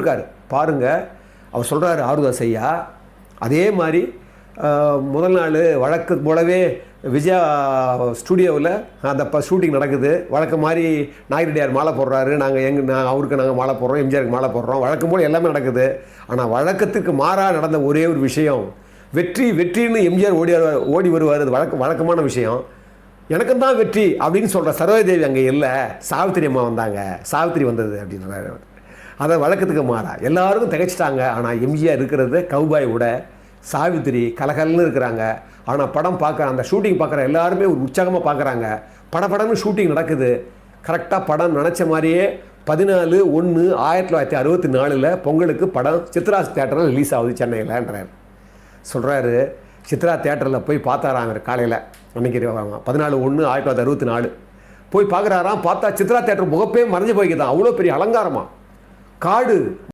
போட்டிருக்காரு பாருங்கள். அவர் சொல்கிறாரு ஆருதாஸ் ஐயா, அதே மாதிரி முதல் நாள் வழக்கு போலவே விஜயா ஸ்டூடியோவில் அந்த ஷூட்டிங் நடக்குது. வழக்கம் மாதிரி நாயுடியார் மாலை போடுறாரு, அவருக்கு நாங்கள் மாலை போடுறோம், எம்ஜிஆருக்கு மாலை போடுறோம், வழக்கம் போல் எல்லாமே நடக்குது. ஆனால் வழக்கத்துக்கு மாறாக நடந்த ஒரே ஒரு விஷயம், வெற்றின்னு எம்ஜிஆர் ஓடி வருவார். அது வழக்கமான விஷயம். எனக்கும் தான் வெற்றி அப்படின்னு சொல்கிற சரோஜதேவி அங்கே இல்லை, சாவித்திரி அம்மா வந்தாங்க, சாவித்திரி வந்தது அப்படின்றாரு. அதை வழக்கத்துக்கு மாறா எல்லாருக்கும் திகைச்சிட்டாங்க. ஆனால் எம்ஜிஆர் இருக்கிறது கவுபாய் விட சாவித்திரி கலகலன்னு இருக்கிறாங்க. ஆனால் படம் பார்க்குற அந்த ஷூட்டிங் பார்க்குற எல்லாருமே ஒரு உற்சாகமாக பார்க்குறாங்க. படப்படம்னு ஷூட்டிங் நடக்குது. கரெக்டாக படம் நினச்ச மாதிரியே 14/1/1964 பொங்கலுக்கு படம் சித்ரா தேட்டரில் ரிலீஸ் ஆகுது சென்னையில்ன்றார். சொல்கிறாரு, சித்ரா தேட்டரில் போய் பார்த்தாராங்க காலையில், அன்றைக்கி 14/1/1964 போய் பார்க்குறாராம். பார்த்தா சித்ரா தேட்டர் முகப்பே மறைஞ்சு போய்க்குதான். அவ்வளோ பெரிய அலங்காரமாக காடு